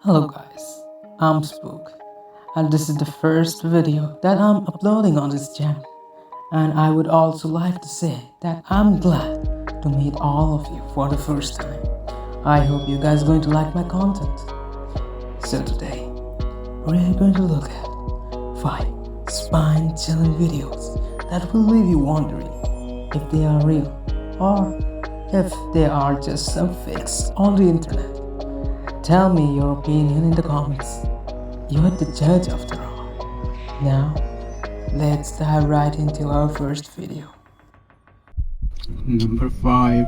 Hello guys, I'm Spook, and this is the first video that I'm uploading on this channel. And I would also like to say that I'm glad to meet all of you for the first time. I hope you guys are going to like my content. So today, we're going to look at 5 spine-chilling videos that will leave you wondering if they are real or if they are just some fakes on the internet. Tell me your opinion in the comments. You're the judge after all. Now, let's dive right into our first video. Number 5.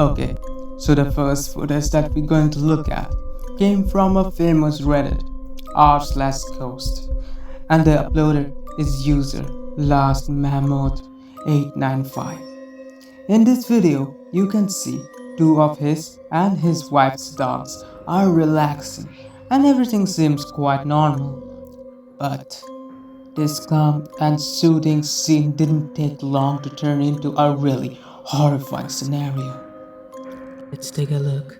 Okay, so the first footage that we're going to look at came from a famous Reddit r/ghost, and the uploader is user lastmammoth895. In this video, you can see 2 of his and his wife's dogs are relaxing and everything seems quite normal. But this calm and soothing scene didn't take long to turn into a really horrifying scenario. Let's take a look.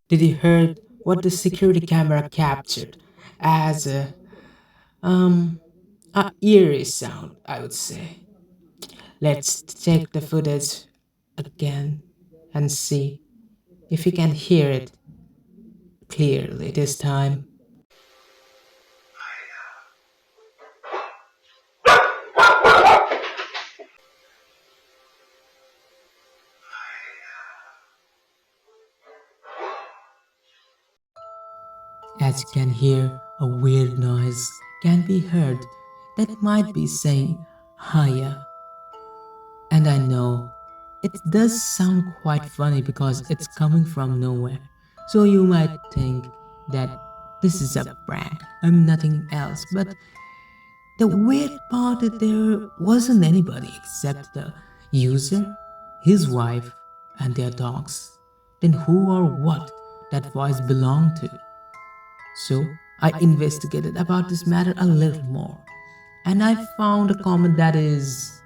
Did you hear what the security camera captured as a eerie sound, I would say. Let's check the footage again and see if you can hear it clearly this time. As you can hear, a weird noise can be heard that might be saying Haya. And I know it does sound quite funny because it's coming from nowhere. So you might think that this is a prank and nothing else. But the weird part is there wasn't anybody except the user, his wife, and their dogs. Then who or what that voice belonged to? So I investigated about this matter a little more, and I found a comment that is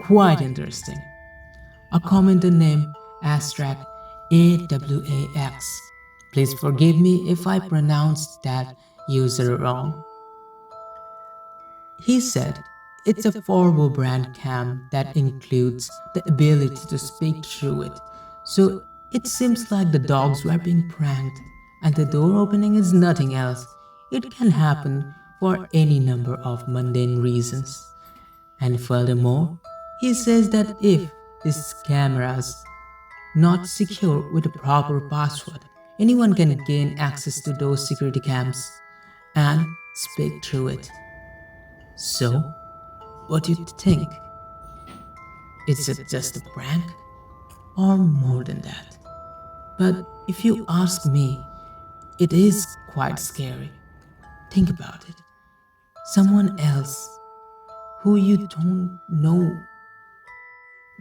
quite interesting. A commenter named Astrak AWAX. Please forgive me if I pronounced that user wrong. He said it's a Forvo brand cam that includes the ability to speak through it. So it seems like the dogs were being pranked and the door opening is nothing else. It can happen for any number of mundane reasons. And furthermore, he says that if this camera's not secure with a proper password, anyone can gain access to those security cams and speak through it. So, what do you think? Is it just a prank? Or more than that? But if you ask me, it is quite scary. Think about it. Someone else who you don't know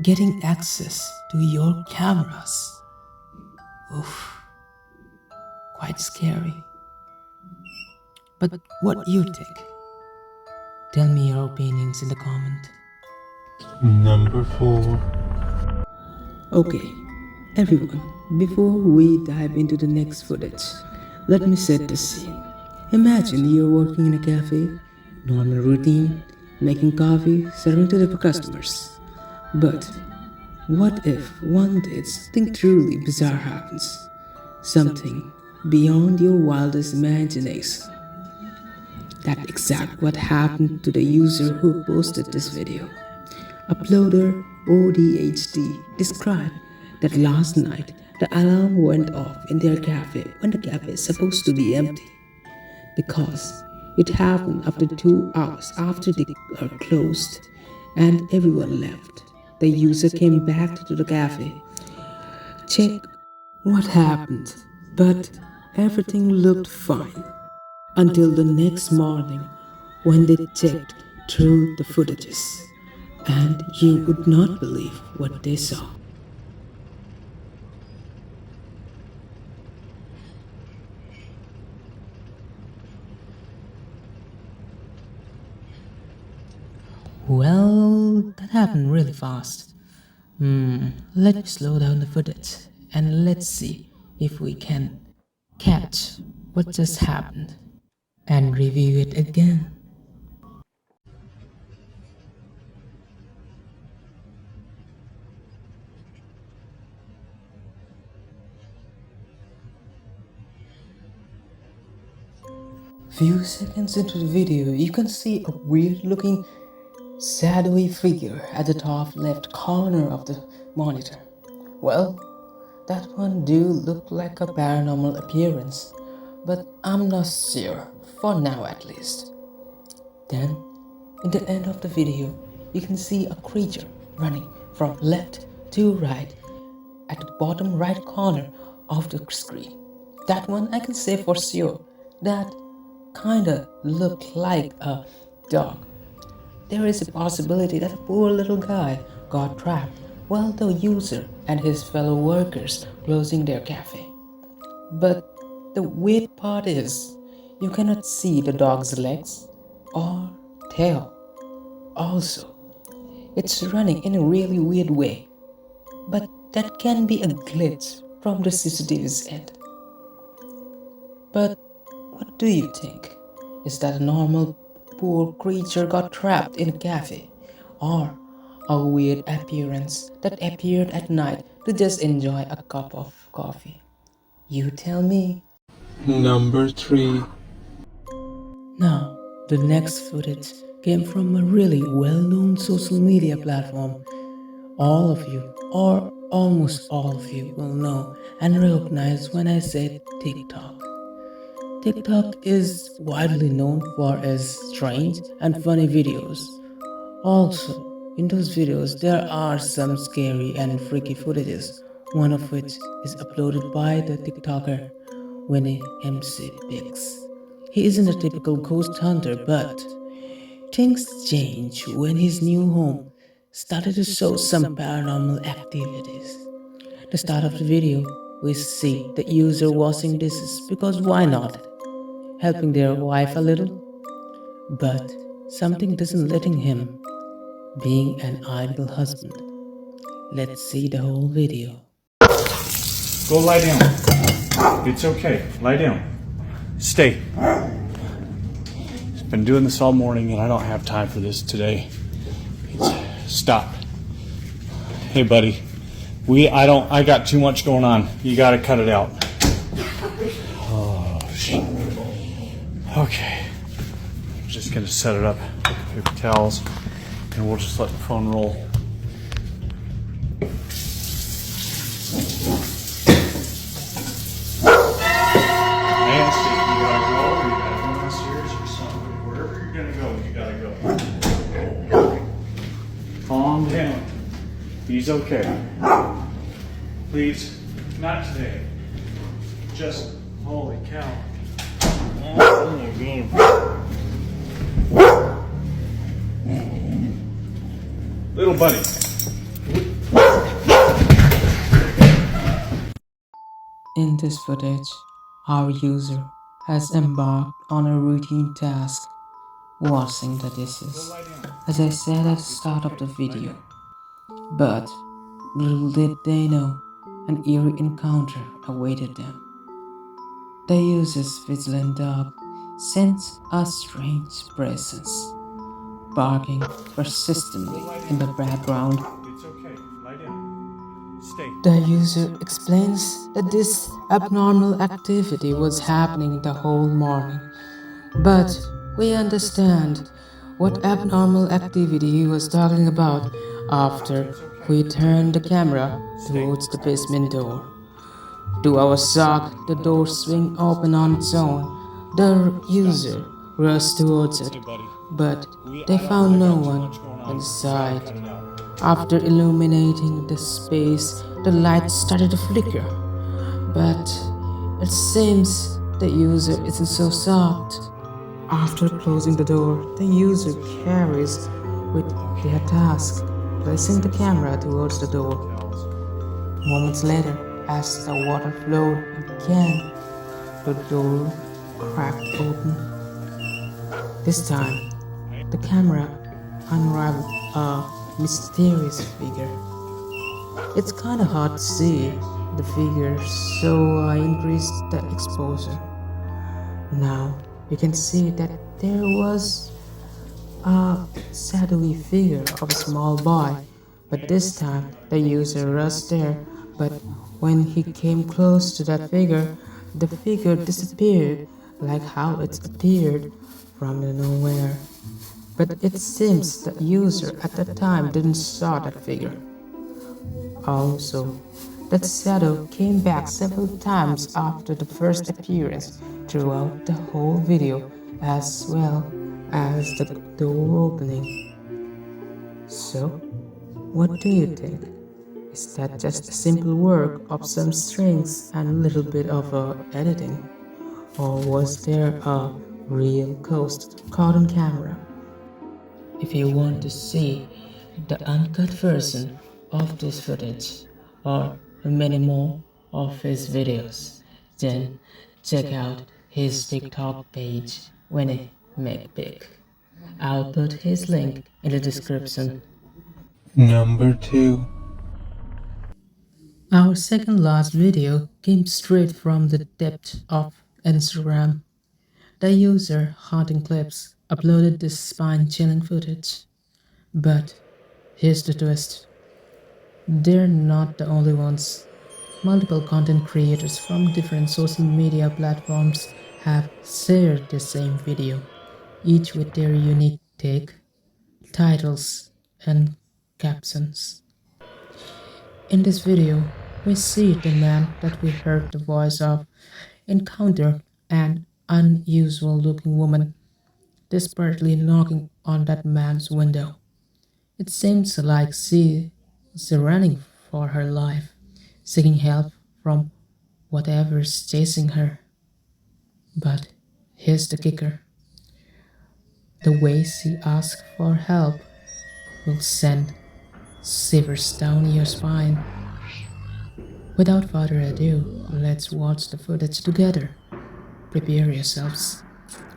getting access to your cameras. Oof, quite scary. But what do you think? Tell me your opinions in the comment. Number 4. Okay, everyone, before we dive into the next footage, let me set the scene. Imagine you're working in a cafe, normal routine, making coffee, serving to the customers. But what if one day something truly bizarre happens? Something beyond your wildest imagination. That's exactly what happened to the user who posted this video. Uploader ODHD described that last night the alarm went off in their cafe when the cafe is supposed to be empty. Because it happened after 2 hours after they are closed and everyone left. The user came back to the cafe, checked what happened, but everything looked fine. Until the next morning when they checked through the footages and you would not believe what they saw. Well, that happened really fast. Let me slow down the footage and let's see if we can catch what just happened and review it again. Few seconds into the video, you can see a weird looking shadowy figure at the top left corner of the monitor. Well, that one do look like a paranormal appearance, but I'm not sure, for now at least. Then, in the end of the video, you can see a creature running from left to right at the bottom right corner of the screen. That one I can say for sure, that kinda look like a dog. There is a possibility that a poor little guy got trapped while the user and his fellow workers closing their cafe. But the weird part is, you cannot see the dog's legs or tail. Also, it's running in a really weird way, but that can be a glitch from the CCTV's end. But what do you think? Is that a normal poor creature got trapped in a cafe? Or a weird appearance that appeared at night to just enjoy a cup of coffee? You tell me. Number 3. Now, the next footage came from a really well-known social media platform. All of you, or almost all of you, will know and recognize when I say TikTok. TikTok is widely known for its strange and funny videos. Also, in those videos, there are some scary and freaky footages, one of which is uploaded by the TikToker Winnie MC Biggs. He isn't a typical ghost hunter, but things changed when his new home started to show some paranormal activities. The start of the video, we see the user washing dishes because why not? Helping their wife a little. But something doesn't letting him being an idle husband. Let's see the whole video. Go lie down. It's okay. Lie down. Stay. Been doing this all morning and I don't have time for this today. Stop. Hey buddy. I got too much going on. You gotta cut it out. Oh shit. Okay. I'm just gonna set it up with paper towels and we'll just let the phone roll. Nancy, you gotta go, or you gotta go downstairs or something. Wherever you're gonna go, you gotta go. Calm down. He's okay. Please, not today. Just, holy cow. Oh my God. Little buddy. In this footage, our user has embarked on a routine task, washing the dishes, as I said at the start of the video. But little did they know, an eerie encounter awaited them. The user's vigilant dog sensed a strange presence, barking persistently in the background. It's okay. Lie down. Stay. The user explains that this abnormal activity was happening the whole morning, but we understand what abnormal activity he was talking about after we turned the camera towards the basement door. To our shock, the door swung open on its own. The user rushed towards it, but they found no one inside. After illuminating the space, the light started to flicker. But it seems the user isn't so shocked. After closing the door, the user carries with their task, placing the camera towards the door. Moments later, as the water flowed again, the door cracked open. This time, the camera unraveled a mysterious figure. It's kinda hard to see the figure, so I increased the exposure. Now you can see that there was a shadowy figure of a small boy, but this time the user rushed there. But when he came close to that figure, the figure disappeared like how it appeared from the nowhere. But it seems the user at that time didn't saw that figure. Also, that shadow came back several times after the first appearance throughout the whole video, as well as the door opening. So, what do you think? Is that just a simple work of some strings and a little bit of editing? Or was there a real ghost caught on camera? If you want to see the uncut version of this footage or many more of his videos, then check out his TikTok page, Winnie McPick. I'll put his link in the description. Number 2. Our second last video came straight from the depth of Instagram. The user Haunting Clips uploaded this spine-chilling footage. But here's the twist. They're not the only ones. Multiple content creators from different social media platforms have shared the same video, each with their unique take, titles, and captions. In this video, we see the man that we heard the voice of encounter an unusual looking woman desperately knocking on that man's window. It seems like she is running for her life, seeking help from whatever's chasing her. But here's the kicker. The way she asks for help will send shivers down your spine. Without further ado, let's watch the footage together. Prepare yourselves.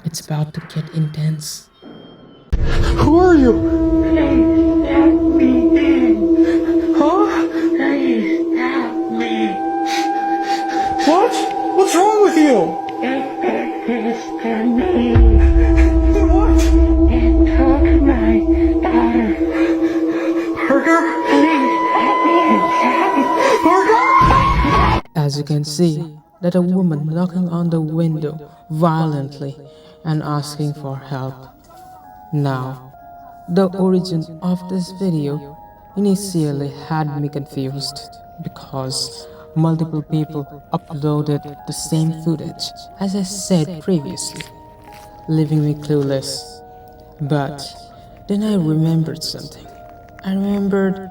It's about to get intense. Who are you? Please let me in. Huh? Please help me. What? What's wrong with you? It did this to me. What? It took my daughter. Parker? Please let me inside. Parker? As you can see, that a woman knocking on the window violently and asking for help. Now, the origin of this video initially had me confused because multiple people uploaded the same footage as I said previously, leaving me clueless. But then I remembered something. I remembered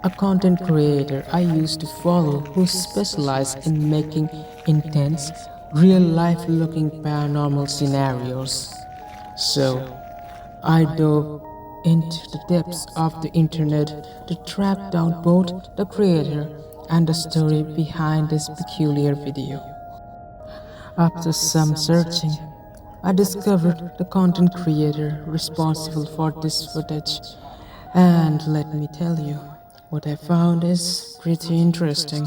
a content creator I used to follow who specialized in making intense, real life looking paranormal scenarios. So, I dove into the depths of the internet to track down both the creator and the story behind this peculiar video. After some searching, I discovered the content creator responsible for this footage, and let me tell you, what I found is pretty interesting.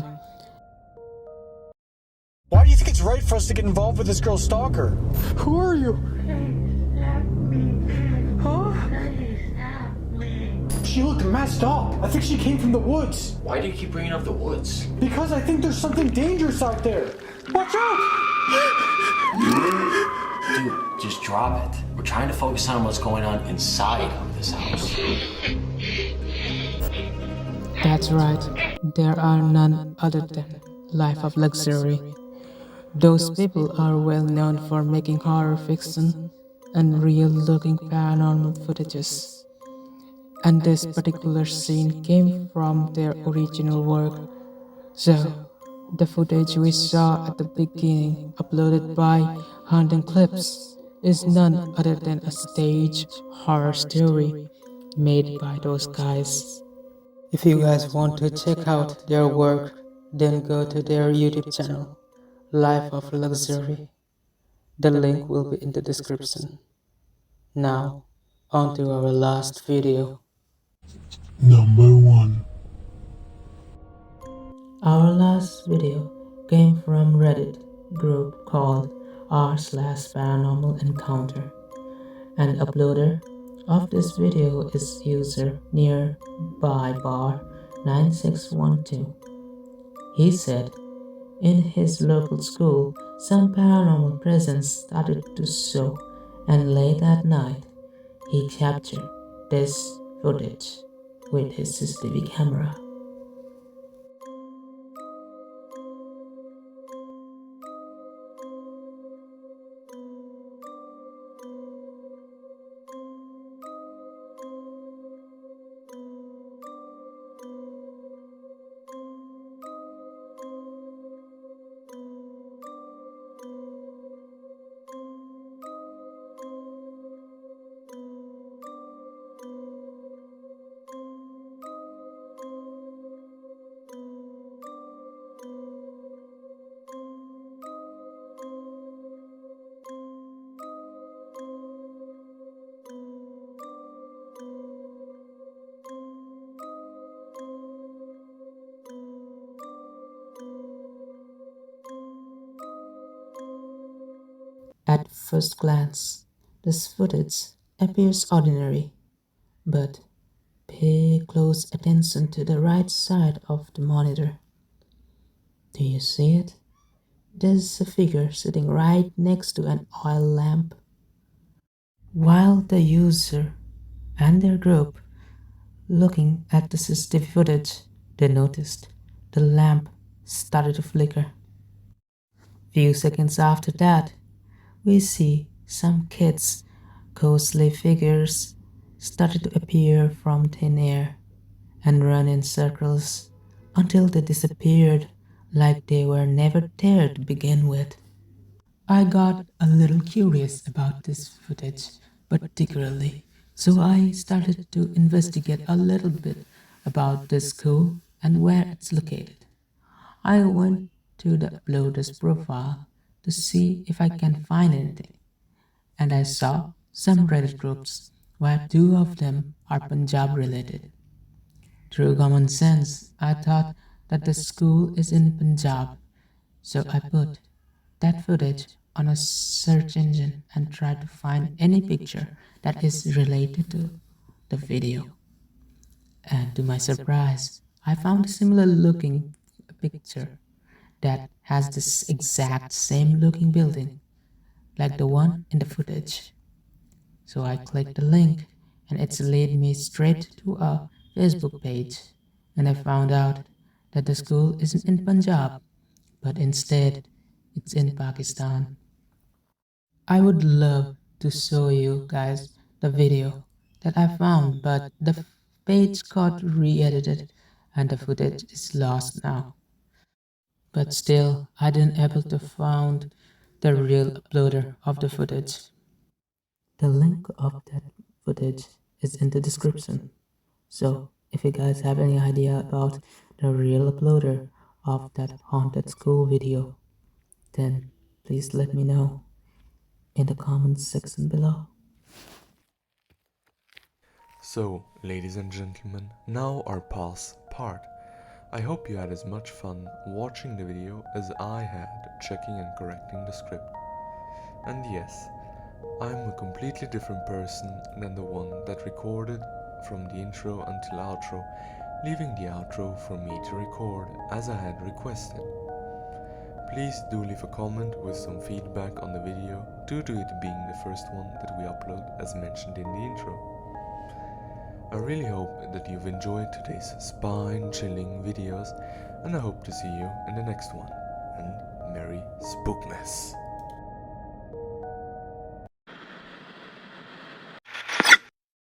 Why do you think it's right for us to get involved with this girl's stalker? Who are you? Please let me in. Huh? Please help me. She looked messed up. I think she came from the woods. Why do you keep bringing up the woods? Because I think there's something dangerous out there. Watch out! Dude, just drop it. We're trying to focus on what's going on inside of this house. That's right, there are none other than Life of Luxury. Those people are well known for making horror fiction and real looking paranormal footages. And this particular scene came from their original work. So, the footage we saw at the beginning, uploaded by Haunting Clips, is none other than a stage horror story made by those guys. If you guys want to check out their work, then go to their YouTube channel, Life of Luxury. The link will be in the description. Now, on to our last video. Number 1. Our last video came from Reddit group called r/paranormal encounter, and uploader of this video is user nearby bar 9612. He said in his local school some paranormal presence started to show, and late at night he captured this footage with his CCTV camera. At first glance, this footage appears ordinary, but pay close attention to the right side of the monitor. Do you see it? There's a figure sitting right next to an oil lamp. While the user and their group looking at the CCTV footage, they noticed the lamp started to flicker. Few seconds after that, we see some kids' ghostly figures started to appear from thin air and run in circles until they disappeared like they were never there to begin with. I got a little curious about this footage, particularly, so I started to investigate a little bit about the school and where it's located. I went to the uploader's profile to see if I can find anything, and I saw some Reddit groups where two of them are Punjab related. Through common sense, I thought that the school is in Punjab, so I put that footage on a search engine and tried to find any picture that is related to the video. And to my surprise, I found a similar looking picture that has this exact same looking building like the one in the footage. So I clicked the link and it's led me straight to a Facebook page, and I found out that the school isn't in Punjab, but instead it's in Pakistan. I would love to show you guys the video that I found, but the page got re-edited and the footage is lost now. But still, I didn't able to find the real uploader of the footage. The link of that footage is in the description. So, if you guys have any idea about the real uploader of that haunted school video, then please let me know in the comments section below. So, ladies and gentlemen, now our past part. I hope you had as much fun watching the video as I had checking and correcting the script. And yes, I'm a completely different person than the one that recorded from the intro until outro, leaving the outro for me to record as I had requested. Please do leave a comment with some feedback on the video due to it being the first one that we upload as mentioned in the intro. I really hope that you've enjoyed today's spine-chilling videos, and I hope to see you in the next one. And Merry Spookmas!